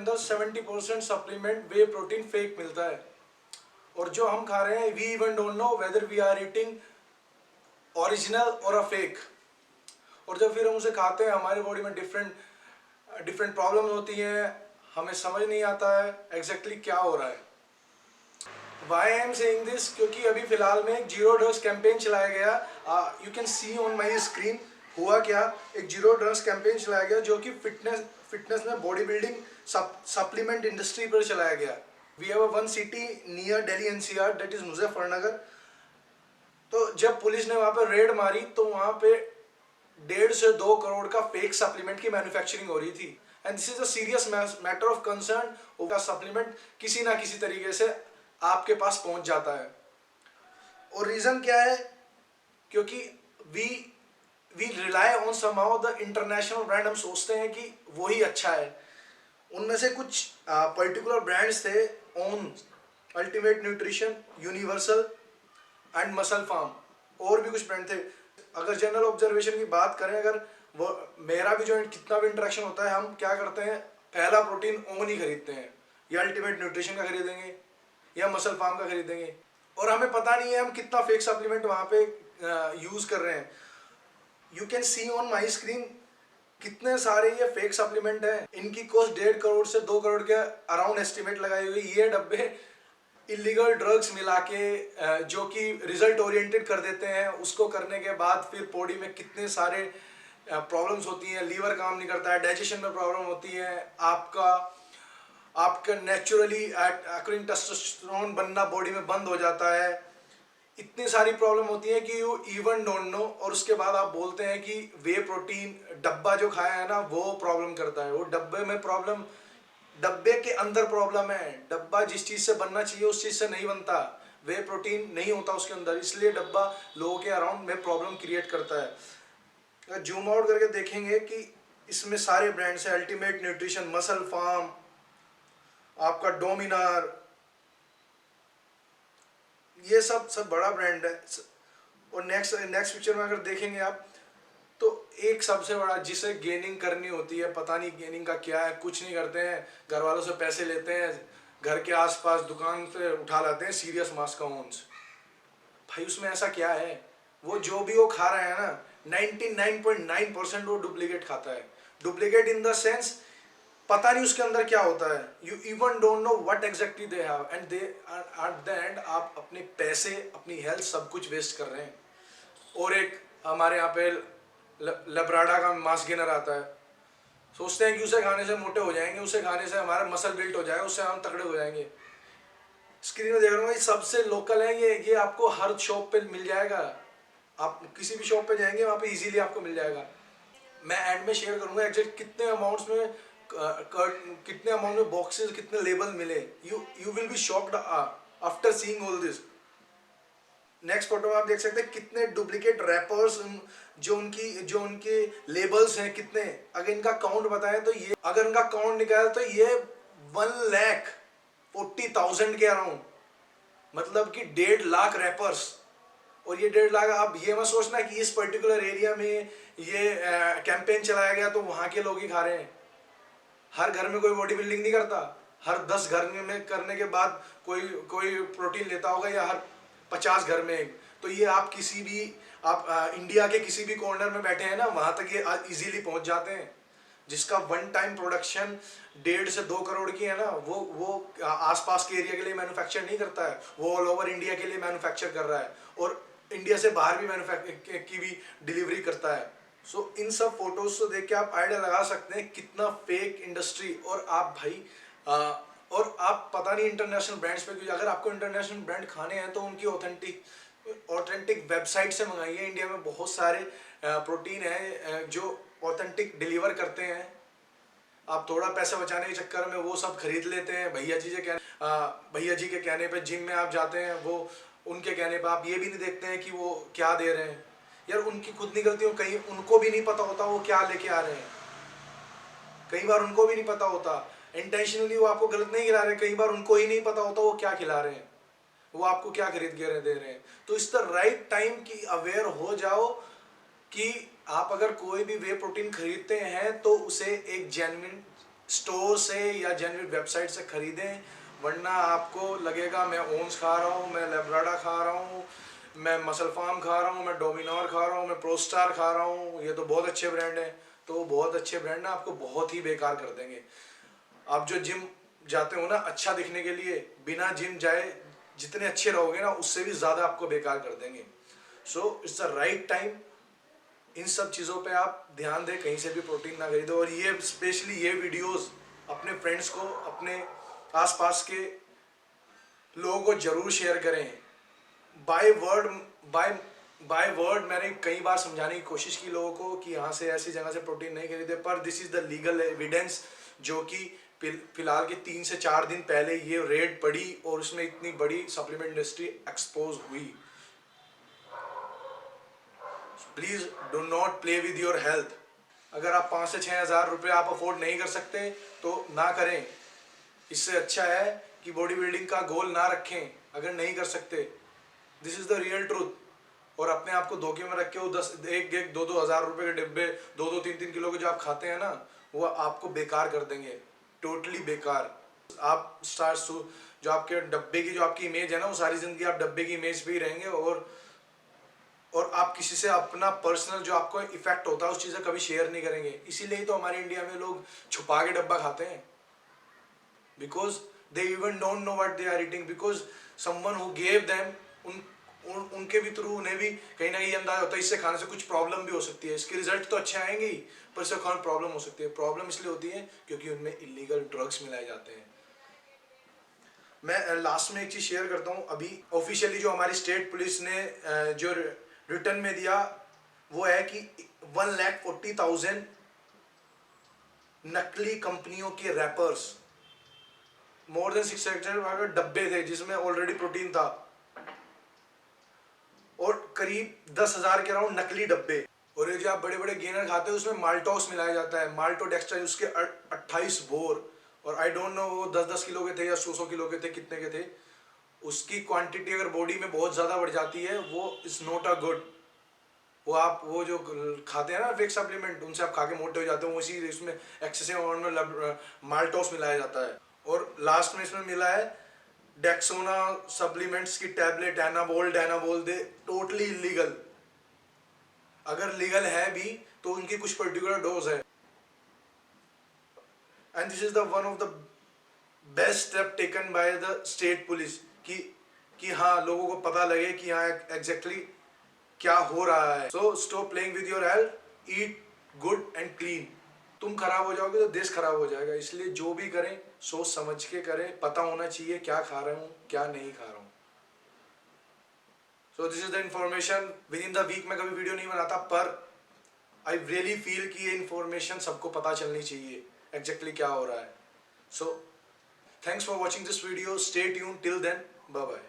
अंदर 70% सप्लीमेंट वे protein fake मिलता है, और जो हम खा रहे हैं we even don't know whether we are eating original और अ फेक। और जब फिर हम उसे खाते हैं हमारी बॉडी में डिफरेंट डिफरेंट प्रॉब्लम होती हैं, हमें समझ नहीं आता है एग्जैक्टली क्या हो रहा है। Why I am saying this, क्योंकि अभी फिलहाल में एक जीरो ड्रग्स कैंपेन चलाया गया, you can see on my screen. हुआ क्या, एक जीरो ड्रग्स कैंपेन चलाया गया जो कि फिटनेस में बॉडी बिल्डिंग सप्लीमेंट इंडस्ट्री पर चलाया गया। We have one city near Delhi NCR, that is Muzaffarnagar. तो जब पुलिस ने वहां पर रेड मारी तो वहां पे 1.5 से 2 करोड़ का फेक सप्लीमेंट की मैन्युफैक्चरिंग हो रही थी, and this is a serious matter of concern. उसका सप्लीमेंट किसी ना किसी तरीके से आपके पास पहुंच जाता है। और रीजन क्या है, क्योंकि we we rely on somehow the international brand. हम सोचते हैं कि वही अच्छा है। उनमें से कुछ पर्टिकुलर ब्रांड्स थे, ON, Ultimate Nutrition, Universal and Muscle Farm, और भी कुछ ब्रांड थे। अगर जनरल ऑब्जर्वेशन की बात करें, अगर वो मेरा भी जो कितना भी इंटरेक्शन होता है, हम क्या करते हैं, पहला प्रोटीन ओन ही खरीदते हैं, या अल्टीमेट न्यूट्रिशन का खरीदेंगे या मसल फार्म का खरीदेंगे, और हमें पता नहीं है हम कितना फेक सप्लीमेंट वहाँ पे यूज़ कर रहे हैं। You can see on my screen कितने सारे ये फेक सप्लीमेंट हैं। इनकी कॉस्ट 1.5 करोड़ से 2 करोड़ के अराउंड एस्टिमेट लगाई हुई। ये डब्बे इलीगल ड्रग्स मिला के जो कि रिजल्ट ओरिएंटेड कर देते हैं, उसको करने के बाद फिर बॉडी में कितने सारे प्रॉब्लम्स होती हैं। लीवर काम नहीं करता है, डाइजेशन में प्रॉब्लम होती है, आपका नेचुरली अकरिंग टेस्टोस्टेरोन बनना बॉडी में बंद हो जाता है। इतनी सारी प्रॉब्लम होती है कि यू इवन डोंट नो, और उसके बाद आप बोलते हैं कि वे प्रोटीन डब्बा जो खाया है ना वो प्रॉब्लम करता है। वो डब्बे में प्रॉब्लम, डब्बे के अंदर प्रॉब्लम है। डब्बा जिस चीज़ से बनना चाहिए उस चीज़ से नहीं बनता, वे प्रोटीन नहीं होता उसके अंदर, इसलिए डब्बा लोगों के अराउंड में प्रॉब्लम क्रिएट करता है। अगर जूम आउट करके देखेंगे कि इसमें सारे ब्रांड्स हैं, अल्टीमेट न्यूट्रिशन, मसल फार्म, आपका डोमिनार, ये सब बड़ा ब्रांड है। और नेक्स्ट पिक्चर में अगर देखेंगे आप, तो एक सबसे बड़ा जिसे गेनिंग करनी होती है, पता नहीं गेनिंग का क्या है, कुछ नहीं करते हैं, घर वालों से पैसे लेते हैं, घर के आसपास दुकान से उठा लाते हैं सीरियस मास का ओन्स। भाई उसमें ऐसा क्या है, वो जो भी वो खा रहा है ना, 99.9% वो डुप्लीकेट खाता है। डुप्लीकेट इन द सेंस पता नहीं उसके अंदर क्या होता है। You even don't know what exactly they have, and they at the end आप अपने पैसे, अपनी हेल्थ, सब कुछ वेस्ट कर रहे हैं। और एक हमारे यहाँ पे लब्राडा का मास गेनर आता है, सोचते हैं कि उसे खाने से मोटे हो जाएंगे, उसे खाने से हमारा मसल बिल्ट हो जाएगा, उससे हम तगड़े हो जाएंगे। स्क्रीन में देख रहा हूँ, ये सबसे लोकल है, ये आपको हर शॉप पे मिल जाएगा। आप किसी भी शॉप पे जाएंगे वहाँ पे इजीली आपको मिल जाएगा। मैं एंड में शेयर करूँगा एग्जैक्ट कितने अमाउंट्स में, कितने अमाउंट में बॉक्सेस, कितने लेबल मिले। You will be shocked after seeing all this. Next photo में आप देख सकते हैं कितने डुप्लीकेट रैपर्स, जो उनके लेबल्स हैं कितने। अगर इनका काउंट बताएं तो ये, अगर इनका काउंट निकाले तो ये 1,40,000 के अराउंड, मतलब कि 1.5 लाख रैपर्स। और ये 1.5 लाख, आप ये मत सोचना कि इस पर्टिकुलर एरिया में ये कैंपेन चलाया गया तो वहाँ के लोग ही खा रहे हैं। हर घर में कोई बॉडी बिल्डिंग नहीं करता, हर 10 घर में करने के बाद कोई प्रोटीन लेता होगा, या हर 50 घर में एक। तो ये आप किसी भी, आप इंडिया के किसी भी कॉर्नर में बैठे हैं ना, वहाँ तक ये इजीली पहुँच जाते हैं। जिसका वन टाइम प्रोडक्शन 1.5 से 2 करोड़ की है ना, वो आसपास के एरिया के लिए मैन्युफैक्चर नहीं करता है, वो ऑल ओवर इंडिया के लिए मैन्युफैक्चर कर रहा है, और इंडिया से बाहर भी मैन्युफैक्चर की भी डिलीवरी करता है। सो इन सब फोटोज को देख के आप आइडिया लगा सकते हैं कितना फेक इंडस्ट्री। और आप भाई और आप पता नहीं इंटरनेशनल ब्रांड्स पे, क्योंकि अगर आपको इंटरनेशनल ब्रांड खाने हैं तो उनकी ऑथेंटिक वेबसाइट से मंगाइए। इंडिया में बहुत सारे प्रोटीन है जो ऑथेंटिक डिलीवर करते हैं। आप थोड़ा पैसा बचाने के चक्कर में वो सब खरीद लेते हैं। भैया जी के कहने पे जिम में आप जाते हैं, वो उनके कहने पे आप ये भी नहीं देखते हैं कि वो क्या दे रहे हैं। यार उनकी खुद नहीं गलती हो, कहीं उनको भी नहीं पता होता वो क्या लेके आ रहे हैं। कई बार उनको भी नहीं पता होता, इंटेंशनली वो आपको गलत नहीं खिला रहे, कई बार उनको ही नहीं पता होता वो क्या खिला रहे हैं, वो आपको क्या खरीद के दे रहे हैं। तो इस द राइट टाइम की अवेयर हो जाओ कि आप अगर कोई भी वे प्रोटीन खरीदते हैं तो उसे एक जेन्युइन स्टोर से या जेन्युइन वेबसाइट से खरीदें, वरना आपको लगेगा मैं ओन्स खा रहा हूँ, मैं लेब्राडा खा रहा हूँ, मैं मसल फार्म खा रहा हूँ, मैं डोमिनोर खा रहा हूँ, मैं प्रोस्टार खा रहा हूँ, ये तो बहुत अच्छे ब्रांड हैं। तो बहुत अच्छे ब्रांड ना आपको बहुत ही बेकार कर देंगे। आप जो जिम जाते हो ना अच्छा दिखने के लिए, बिना जिम जाए जितने अच्छे रहोगे ना उससे भी ज़्यादा आपको बेकार कर देंगे। So it's the right time, इन सब चीज़ों पे आप ध्यान दें, कहीं से भी प्रोटीन ना खरीदो। और ये स्पेशली ये वीडियोस अपने फ्रेंड्स को, अपने आसपास के लोगों को जरूर शेयर करें। By word by by word मैंने कई बार समझाने की कोशिश की लोगों को कि यहाँ से ऐसी जगह से प्रोटीन नहीं खरीदे, पर this is the legal evidence, जो कि फिलहाल के 3 से 4 दिन पहले ये रेड पड़ी और उसमें इतनी बड़ी सप्लीमेंट इंडस्ट्री एक्सपोज हुई। Please do not play with your health. अगर आप 5 से 6 हज़ार रुपये आप अफोर्ड नहीं कर सकते तो ना करें। इससे अच्छा है कि बॉडी बिल्डिंग का गोल ना रखें अगर नहीं कर सकते। This is the real truth. और अपने आप को धोखे में रख के वो 1-2 हज़ार रुपये के डिब्बे 2-3 किलो के जो आप खाते हैं ना, वो आपको बेकार कर देंगे, टोटली बेकार। आप जो आपके डब्बे की जो आपकी इमेज है ना, वो सारी ज़िंदगी आप डब्बे की इमेज पे ही रहेंगे। और आप किसी से अपना पर्सनल जो आपको इफेक्ट होता है उस चीज़ें कभी शेयर नहीं करेंगे। इसीलिए तो हमारे इंडिया में लोग छुपा के डब्बा खाते हैं, because they even don't know what they are eating, because someone who gave them, उनके भी थ्रू उन्हें भी कहीं ना कहीं अंदाजा होता है इससे खाने से कुछ प्रॉब्लम भी हो सकती है। इसके रिजल्ट तो अच्छे आएंगे ही, पर इससे खाने प्रॉब्लम हो सकती है। प्रॉब्लम इसलिए होती है क्योंकि उनमें इलीगल ड्रग्स मिलाए जाते हैं। मैं लास्ट में एक चीज़ शेयर करता हूँ। अभी ऑफिशियली जो हमारी स्टेट पुलिस ने जो रिटर्न में दिया वो है कि 1,40,000 नकली कंपनियों के रैपर्स, मोर देन 600 डब्बे थे जिसमें ऑलरेडी प्रोटीन था, और करीब 10,000 के अराउंड नकली डब्बे। और ये जो आप बड़े बड़े गेनर खाते हैं उसमें माल्टोस मिलाया जाता है, माल्टोडेक्स्ट्रा, उसके 28 बोर। और आई डोंट नो वो 10-10 किलो के थे या 100 किलो के थे, कितने के थे। उसकी क्वांटिटी अगर बॉडी में बहुत ज़्यादा बढ़ जाती है वो इज़ नॉट अ गुड। वो जो खाते हैं ना फेक सप्लीमेंट, उनसे आप खा के मोटे हो जाते हो, उसी इसमें एक्सेसिव अमाउंट में माल्टोस मिलाया जाता है। और लास्ट में इसमें मिला है डेक्सोना सप्लीमेंट्स की टैबलेट, एनाबोल दे, टोटली इलीगल। अगर लीगल है भी तो उनकी कुछ पर्टिकुलर डोज है। And this is the one of the best step taken by the state police कि हाँ लोगों को पता लगे कि हाँ एग्जैक्टली क्या हो रहा है। So stop playing with your health, eat good and clean. तुम खराब हो जाओगे तो देश खराब हो जाएगा। इसलिए जो भी करें सोच समझ के करें, पता होना चाहिए क्या खा रहा हूँ क्या नहीं खा रहा हूँ। So this is the information. Within the week में कभी वीडियो नहीं बनाता, पर आई रियली फील कि ये इन्फॉर्मेशन सबको पता चलनी चाहिए एग्जैक्टली क्या हो रहा है। So thanks for watching this video, stay tuned till then, bye bye.